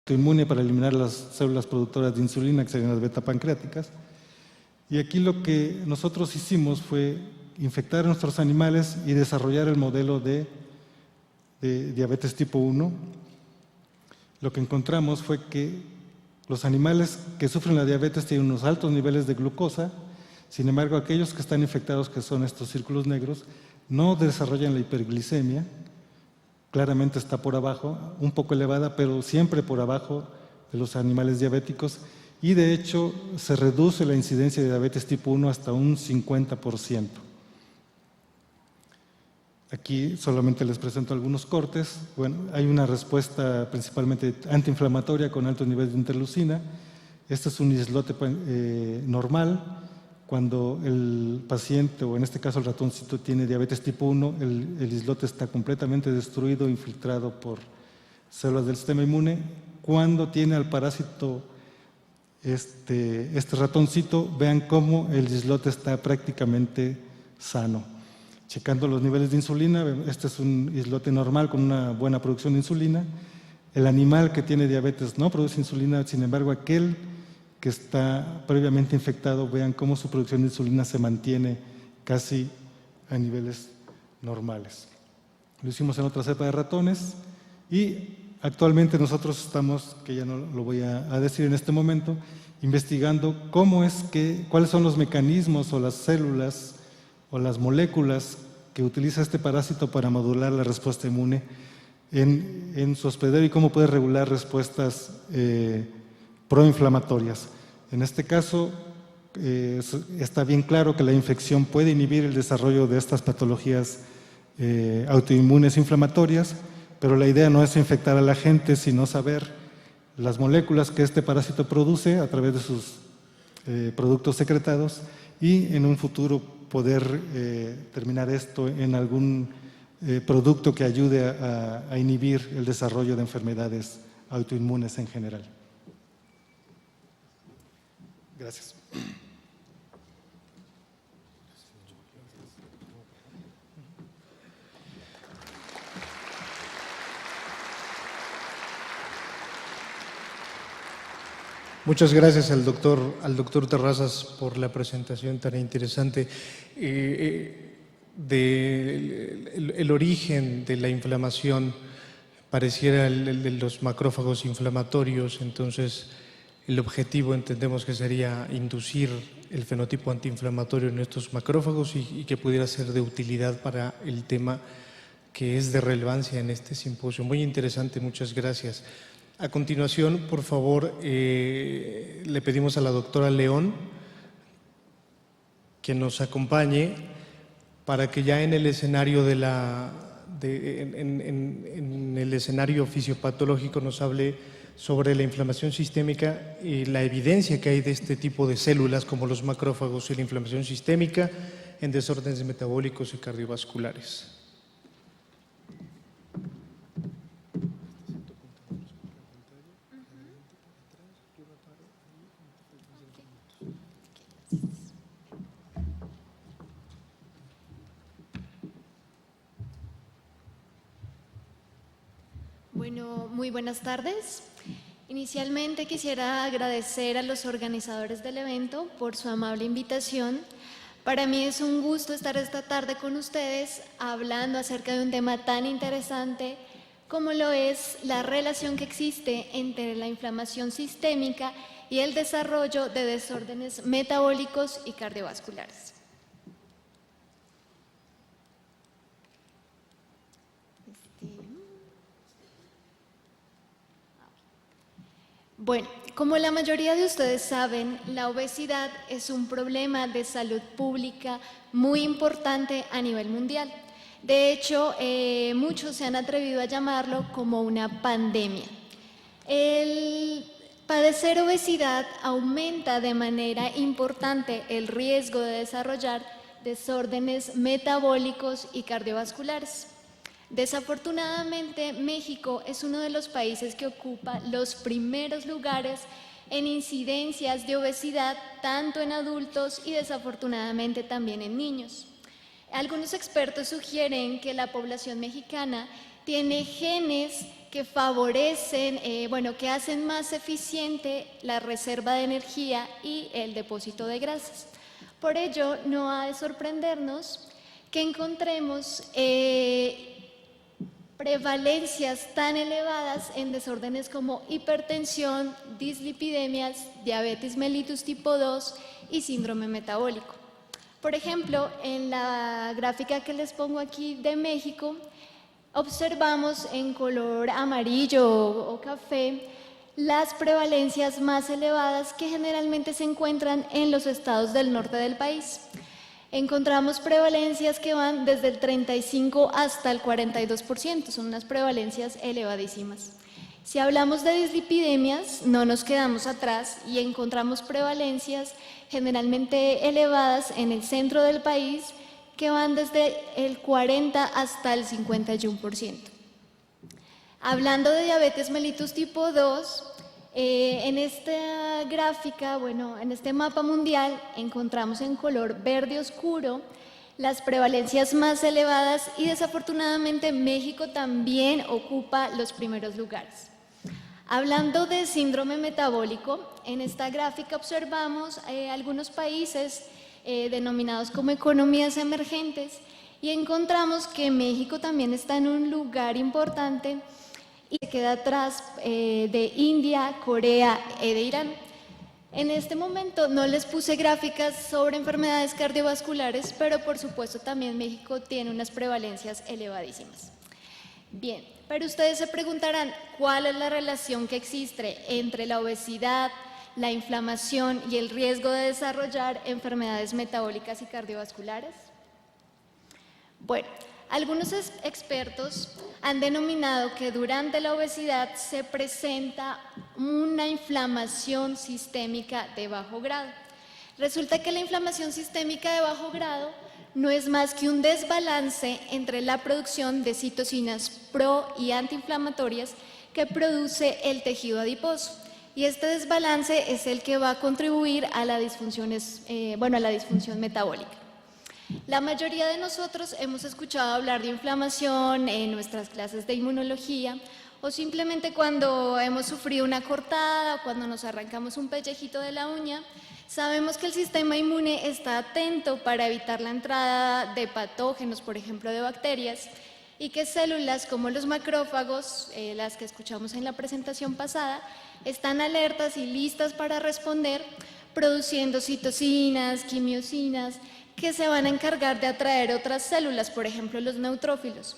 autoinmune para eliminar las células productoras de insulina, que serían las beta pancreáticas. Y aquí lo que nosotros hicimos fue infectar a nuestros animales y desarrollar el modelo de diabetes tipo 1. Lo que encontramos fue que los animales que sufren la diabetes tienen unos altos niveles de glucosa, sin embargo, aquellos que están infectados, que son estos círculos negros, no desarrollan la hiperglicemia. Claramente está por abajo, un poco elevada, pero siempre por abajo de los animales diabéticos. Y de hecho, se reduce la incidencia de diabetes tipo 1 hasta un 50%. Aquí solamente les presento algunos cortes. Bueno, hay una respuesta principalmente antiinflamatoria con altos niveles de interleucina. Este es un islote normal. Cuando el paciente, o en este caso el ratoncito, tiene diabetes tipo 1, el islote está completamente destruido, infiltrado por células del sistema inmune. Cuando tiene al parásito este ratoncito, vean cómo el islote está prácticamente sano. Checando los niveles de insulina, este es un islote normal con una buena producción de insulina. El animal que tiene diabetes no produce insulina, sin embargo, aquel que está previamente infectado, vean cómo su producción de insulina se mantiene casi a niveles normales. Lo hicimos en otra cepa de ratones y actualmente nosotros estamos, que ya no lo voy a decir en este momento, investigando cuáles son los mecanismos o las células o las moléculas que utiliza este parásito para modular la respuesta inmune en su hospedero y cómo puede regular respuestas proinflamatorias. En este caso, está bien claro que la infección puede inhibir el desarrollo de estas patologías autoinmunes inflamatorias, pero la idea no es infectar a la gente, sino saber las moléculas que este parásito produce a través de sus productos secretados y en un futuro poder terminar esto en algún producto que ayude a inhibir el desarrollo de enfermedades autoinmunes en general. Gracias. Muchas gracias al doctor Terrazas por la presentación tan interesante. El origen de la inflamación pareciera el de los macrófagos inflamatorios, entonces el objetivo entendemos que sería inducir el fenotipo antiinflamatorio en estos macrófagos y que pudiera ser de utilidad para el tema que es de relevancia en este simposio. Muy interesante, muchas gracias. A continuación, por favor, le pedimos a la doctora León que nos acompañe para que ya en el escenario en el escenario fisiopatológico nos hable sobre la inflamación sistémica y la evidencia que hay de este tipo de células como los macrófagos y la inflamación sistémica en desórdenes metabólicos y cardiovasculares. Bueno, muy buenas tardes. Inicialmente quisiera agradecer a los organizadores del evento por su amable invitación. Para mí es un gusto estar esta tarde con ustedes hablando acerca de un tema tan interesante como lo es la relación que existe entre la inflamación sistémica y el desarrollo de desórdenes metabólicos y cardiovasculares. Bueno, como la mayoría de ustedes saben, la obesidad es un problema de salud pública muy importante a nivel mundial. De hecho, muchos se han atrevido a llamarlo como una pandemia. El padecer obesidad aumenta de manera importante el riesgo de desarrollar desórdenes metabólicos y cardiovasculares. Desafortunadamente, México es uno de los países que ocupa los primeros lugares en incidencias de obesidad, tanto en adultos y desafortunadamente también en niños. Algunos expertos sugieren que la población mexicana tiene genes que favorecen, que hacen más eficiente la reserva de energía y el depósito de grasas. Por ello, no ha de sorprendernos que encontremos prevalencias tan elevadas en desórdenes como hipertensión, dislipidemias, diabetes mellitus tipo 2 y síndrome metabólico. Por ejemplo, en la gráfica que les pongo aquí de México, observamos en color amarillo o café las prevalencias más elevadas que generalmente se encuentran en los estados del norte del país. Encontramos prevalencias que van desde el 35 hasta el 42%, son unas prevalencias elevadísimas. Si hablamos de dislipidemias, no nos quedamos atrás y encontramos prevalencias generalmente elevadas en el centro del país que van desde el 40 hasta el 51%. Hablando de diabetes mellitus tipo 2, en esta gráfica, en este mapa mundial, encontramos en color verde oscuro las prevalencias más elevadas y desafortunadamente México también ocupa los primeros lugares. Hablando de síndrome metabólico, en esta gráfica observamos algunos países denominados como economías emergentes y encontramos que México también está en un lugar importante y se queda atrás de India, Corea y de Irán. En este momento no les puse gráficas sobre enfermedades cardiovasculares, pero por supuesto también México tiene unas prevalencias elevadísimas. Bien, pero ustedes se preguntarán cuál es la relación que existe entre la obesidad, la inflamación y el riesgo de desarrollar enfermedades metabólicas y cardiovasculares. Bueno, algunos expertos han denominado que durante la obesidad se presenta una inflamación sistémica de bajo grado. Resulta que la inflamación sistémica de bajo grado no es más que un desbalance entre la producción de citocinas pro y antiinflamatorias que produce el tejido adiposo. Y este desbalance es el que va a contribuir a la disfunción metabólica. La mayoría de nosotros hemos escuchado hablar de inflamación en nuestras clases de inmunología o simplemente cuando hemos sufrido una cortada o cuando nos arrancamos un pellejito de la uña. Sabemos que el sistema inmune está atento para evitar la entrada de patógenos, por ejemplo de bacterias, y que células como los macrófagos, las que escuchamos en la presentación pasada, están alertas y listas para responder, produciendo citocinas, quimiosinas, que se van a encargar de atraer otras células, por ejemplo los neutrófilos.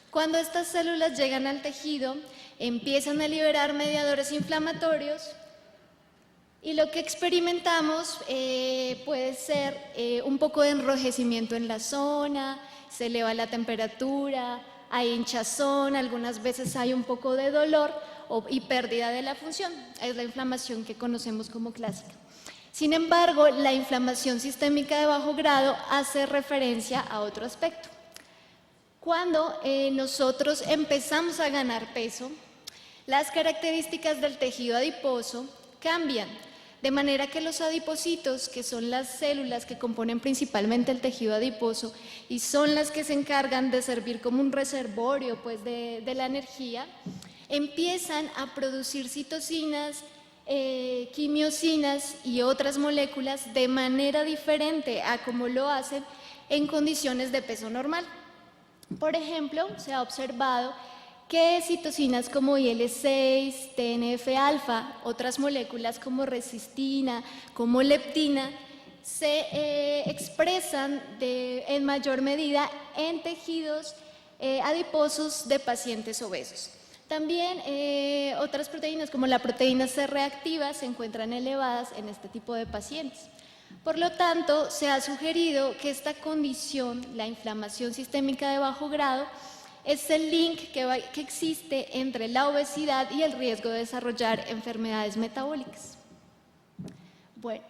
Cuando estas células llegan al tejido, empiezan a liberar mediadores inflamatorios y lo que experimentamos puede ser un poco de enrojecimiento en la zona, se eleva la temperatura, hay hinchazón, algunas veces hay un poco de dolor y pérdida de la función. Es la inflamación que conocemos como clásica. Sin embargo, la inflamación sistémica de bajo grado hace referencia a otro aspecto. Cuando nosotros empezamos a ganar peso, las características del tejido adiposo cambian, de manera que los adipocitos, que son las células que componen principalmente el tejido adiposo y son las que se encargan de servir como un reservorio de la energía, empiezan a producir citocinas, quimiosinas y otras moléculas de manera diferente a como lo hacen en condiciones de peso normal. Por ejemplo, se ha observado que citocinas como IL-6, TNF-alfa, otras moléculas como resistina, como leptina, se expresan en mayor medida en tejidos adiposos de pacientes obesos. También otras proteínas como la proteína C reactiva se encuentran elevadas en este tipo de pacientes. Por lo tanto, se ha sugerido que esta condición, la inflamación sistémica de bajo grado, es el link que existe entre la obesidad y el riesgo de desarrollar enfermedades metabólicas. Bueno,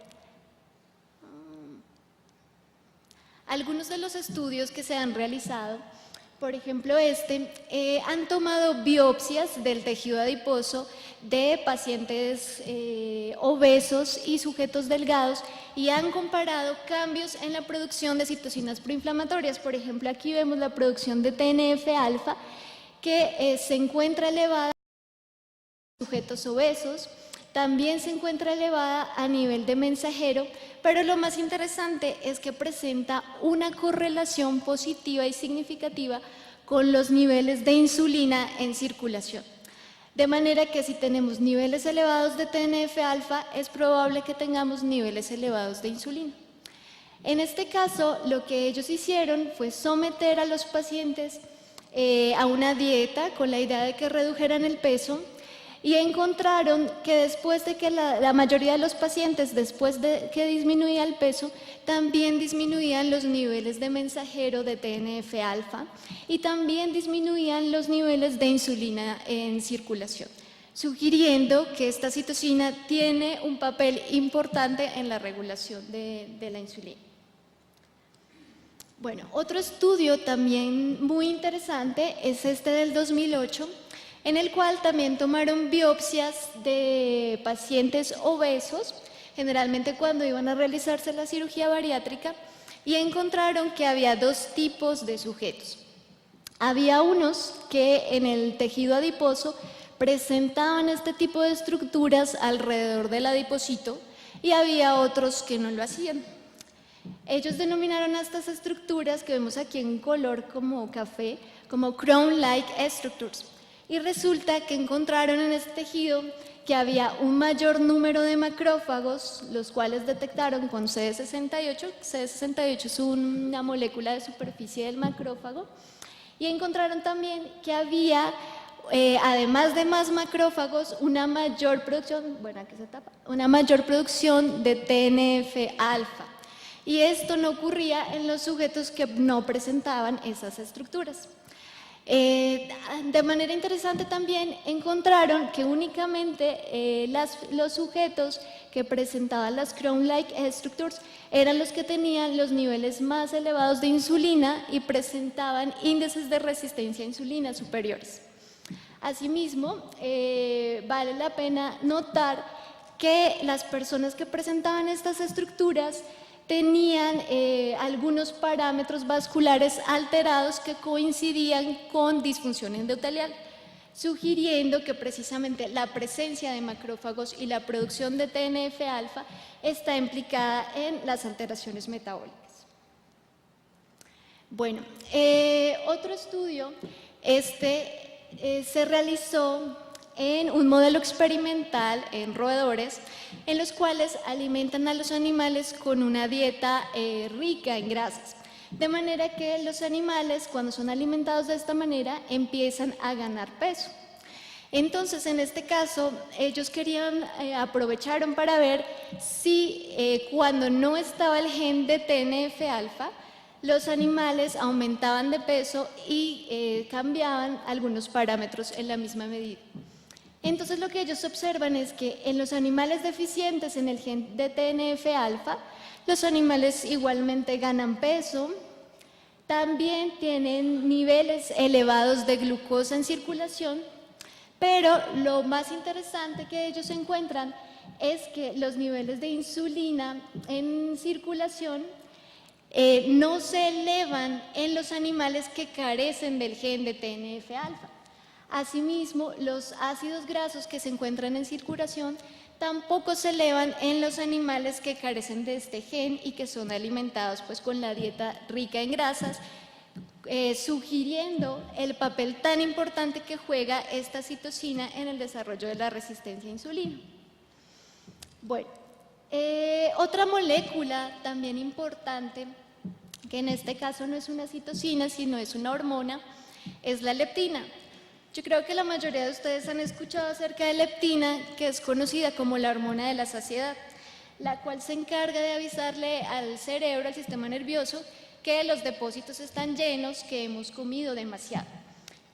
algunos de los estudios que se han realizado, por ejemplo han tomado biopsias del tejido adiposo de pacientes obesos y sujetos delgados y han comparado cambios en la producción de citocinas proinflamatorias. Por ejemplo, aquí vemos la producción de TNF-alfa que se encuentra elevada en sujetos obesos, también se encuentra elevada a nivel de mensajero, pero lo más interesante es que presenta una correlación positiva y significativa con los niveles de insulina en circulación. De manera que si tenemos niveles elevados de TNF-alfa, es probable que tengamos niveles elevados de insulina. En este caso, lo que ellos hicieron fue someter a los pacientes a una dieta con la idea de que redujeran el peso, y encontraron que después de que la mayoría de los pacientes, después de que disminuía el peso, también disminuían los niveles de mensajero de TNF-alfa y también disminuían los niveles de insulina en circulación, sugiriendo que esta citocina tiene un papel importante en la regulación de la insulina. Bueno, otro estudio también muy interesante es este del 2008, en el cual también tomaron biopsias de pacientes obesos, generalmente cuando iban a realizarse la cirugía bariátrica, y encontraron que había dos tipos de sujetos. Había unos que en el tejido adiposo presentaban este tipo de estructuras alrededor del adipocito y había otros que no lo hacían. Ellos denominaron a estas estructuras que vemos aquí en color como café, como crown-like structures. Y resulta que encontraron en este tejido que había un mayor número de macrófagos, los cuales detectaron con CD68. CD68 es una molécula de superficie del macrófago. Y encontraron también que había, además de más macrófagos, una mayor producción, bueno, aquí se tapa, una mayor producción de TNF-alfa. Y esto no ocurría en los sujetos que no presentaban esas estructuras. De manera interesante también encontraron que únicamente los sujetos que presentaban las crown-like structures eran los que tenían los niveles más elevados de insulina y presentaban índices de resistencia a insulina superiores. Asimismo, vale la pena notar que las personas que presentaban estas estructuras tenían algunos parámetros vasculares alterados que coincidían con disfunción endotelial, sugiriendo que precisamente la presencia de macrófagos y la producción de TNF-alfa está implicada en las alteraciones metabólicas. Bueno, otro estudio, se realizó en un modelo experimental en roedores, en los cuales alimentan a los animales con una dieta rica en grasas, de manera que los animales, cuando son alimentados de esta manera, empiezan a ganar peso. Entonces, en este caso, ellos aprovecharon para ver si cuando no estaba el gen de TNF-alfa, los animales aumentaban de peso y cambiaban algunos parámetros en la misma medida. Entonces lo que ellos observan es que en los animales deficientes en el gen de TNF-alfa, los animales igualmente ganan peso, también tienen niveles elevados de glucosa en circulación, pero lo más interesante que ellos encuentran es que los niveles de insulina en circulación no se elevan en los animales que carecen del gen de TNF-alfa. Asimismo, los ácidos grasos que se encuentran en circulación tampoco se elevan en los animales que carecen de este gen y que son alimentados con la dieta rica en grasas, sugiriendo el papel tan importante que juega esta citocina en el desarrollo de la resistencia a insulina. Bueno, otra molécula también importante, que en este caso no es una citocina, sino es una hormona, es la leptina. Yo creo que la mayoría de ustedes han escuchado acerca de leptina, que es conocida como la hormona de la saciedad, la cual se encarga de avisarle al cerebro, al sistema nervioso, que los depósitos están llenos, que hemos comido demasiado.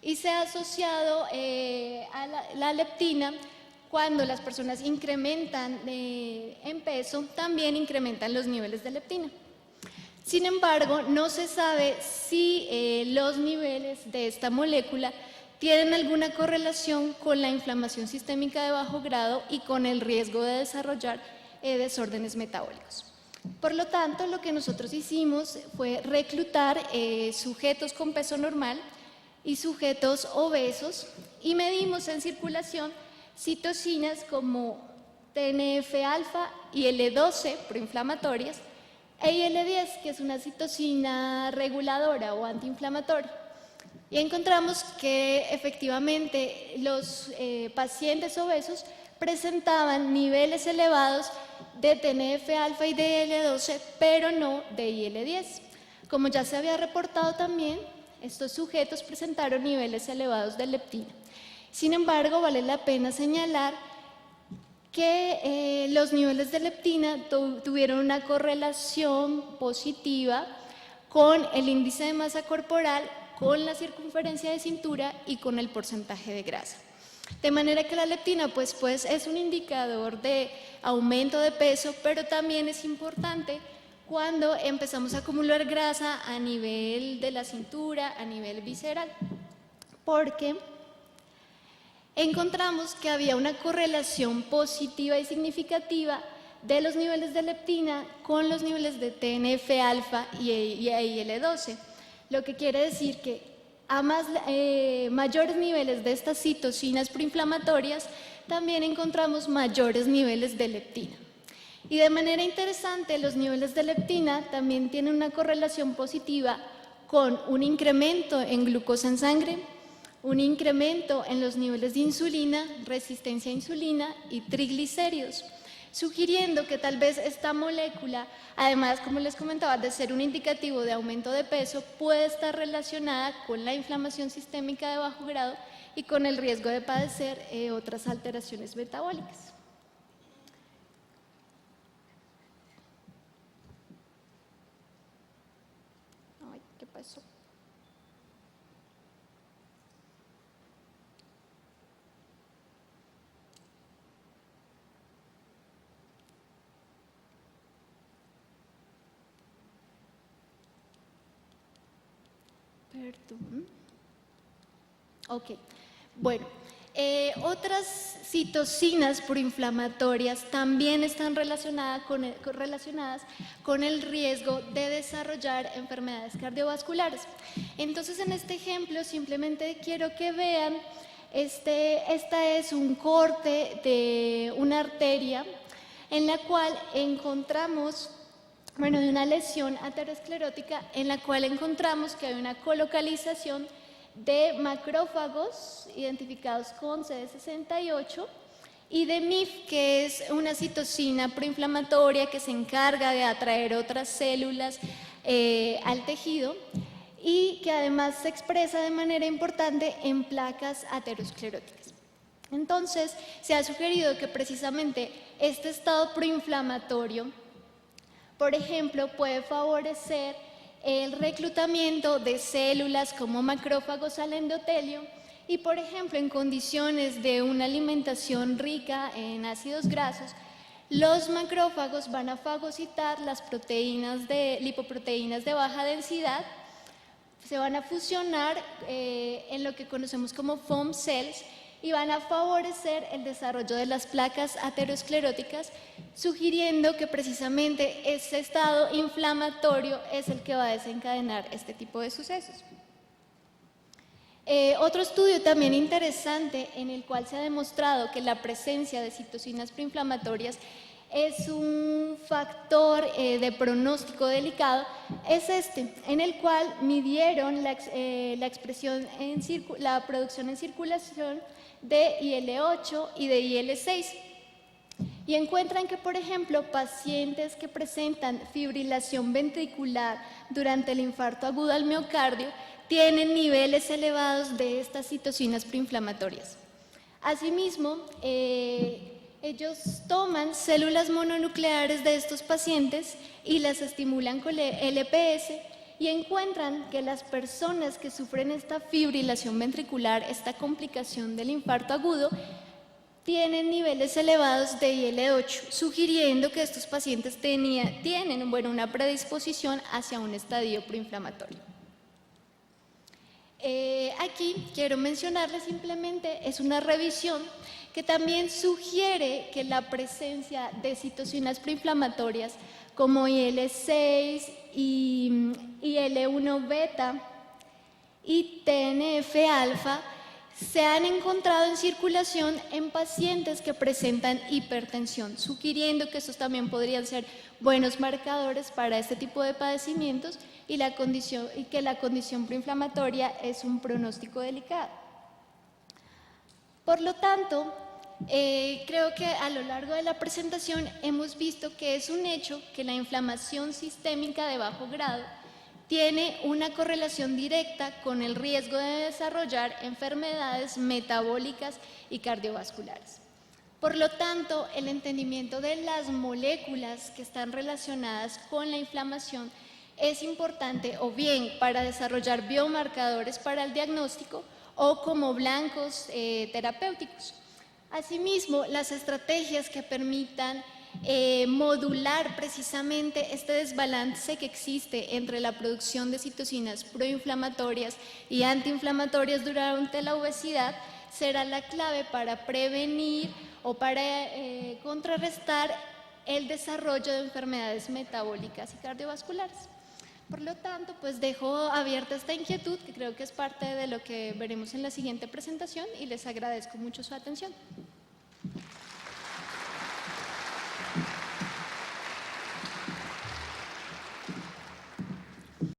Y se ha asociado a la leptina, cuando las personas incrementan en peso, también incrementan los niveles de leptina. Sin embargo, no se sabe si los niveles de esta molécula tienen alguna correlación con la inflamación sistémica de bajo grado y con el riesgo de desarrollar desórdenes metabólicos. Por lo tanto, lo que nosotros hicimos fue reclutar sujetos con peso normal, y sujetos obesos y medimos en circulación citocinas como TNF-alfa y IL-12 proinflamatorias e IL-10, que es una citocina reguladora o antiinflamatoria. Y encontramos que efectivamente los pacientes obesos presentaban niveles elevados de TNF-alfa y de IL-12, pero no de IL-10. Como ya se había reportado también, estos sujetos presentaron niveles elevados de leptina. Sin embargo, vale la pena señalar que los niveles de leptina tuvieron una correlación positiva con el índice de masa corporal, con la circunferencia de cintura y con el porcentaje de grasa. De manera que la leptina pues es un indicador de aumento de peso, pero también es importante cuando empezamos a acumular grasa a nivel de la cintura, a nivel visceral, porque encontramos que había una correlación positiva y significativa de los niveles de leptina con los niveles de TNF-alfa y IL-12, lo que quiere decir que a mayores niveles de estas citocinas proinflamatorias también encontramos mayores niveles de leptina. Y de manera interesante, los niveles de leptina también tienen una correlación positiva con un incremento en glucosa en sangre, un incremento en los niveles de insulina, resistencia a insulina y triglicéridos, sugiriendo que tal vez esta molécula, además, como les comentaba, de ser un indicativo de aumento de peso, puede estar relacionada con la inflamación sistémica de bajo grado y con el riesgo de padecer otras alteraciones metabólicas. Ay, ¿qué pasó? Perdón. Ok, bueno, otras citocinas proinflamatorias también están relacionadas con el riesgo de desarrollar enfermedades cardiovasculares. Entonces, en este ejemplo, simplemente quiero que vean, esta es un corte de una arteria en la cual encontramos de una lesión aterosclerótica en la cual encontramos que hay una colocalización de macrófagos identificados con CD68 y de MIF, que es una citocina proinflamatoria que se encarga de atraer otras células al tejido y que además se expresa de manera importante en placas ateroscleróticas. Entonces, se ha sugerido que precisamente este estado proinflamatorio, por ejemplo, puede favorecer el reclutamiento de células como macrófagos al endotelio y, por ejemplo, en condiciones de una alimentación rica en ácidos grasos, los macrófagos van a fagocitar las lipoproteínas de baja densidad, se van a fusionar en lo que conocemos como foam cells y van a favorecer el desarrollo de las placas ateroscleróticas, sugiriendo que precisamente ese estado inflamatorio es el que va a desencadenar este tipo de sucesos. Otro estudio también interesante en el cual se ha demostrado que la presencia de citocinas proinflamatorias es un factor de pronóstico delicado, es en el cual midieron la producción en circulación de IL-8 y de IL-6 y encuentran que, por ejemplo, pacientes que presentan fibrilación ventricular durante el infarto agudo al miocardio tienen niveles elevados de estas citocinas proinflamatorias. Asimismo, ellos toman células mononucleares de estos pacientes y las estimulan con LPS y encuentran que las personas que sufren esta fibrilación ventricular, esta complicación del infarto agudo, tienen niveles elevados de IL-8, sugiriendo que estos pacientes tienen una predisposición hacia un estadio proinflamatorio. Aquí quiero mencionarles simplemente, es una revisión que también sugiere que la presencia de citocinas proinflamatorias como IL-6 y IL-1 beta y TNF-alfa se han encontrado en circulación en pacientes que presentan hipertensión, sugiriendo que estos también podrían ser buenos marcadores para este tipo de padecimientos y que la condición preinflamatoria es un pronóstico delicado. Por lo tanto, creo que a lo largo de la presentación hemos visto que es un hecho que la inflamación sistémica de bajo grado tiene una correlación directa con el riesgo de desarrollar enfermedades metabólicas y cardiovasculares. Por lo tanto, el entendimiento de las moléculas que están relacionadas con la inflamación es importante o bien para desarrollar biomarcadores para el diagnóstico o como blancos terapéuticos. Asimismo, las estrategias que permitan modular precisamente este desbalance que existe entre la producción de citocinas proinflamatorias y antiinflamatorias durante la obesidad será la clave para prevenir o para contrarrestar el desarrollo de enfermedades metabólicas y cardiovasculares. Por lo tanto, pues dejo abierta esta inquietud, que creo que es parte de lo que veremos en la siguiente presentación, y les agradezco mucho su atención.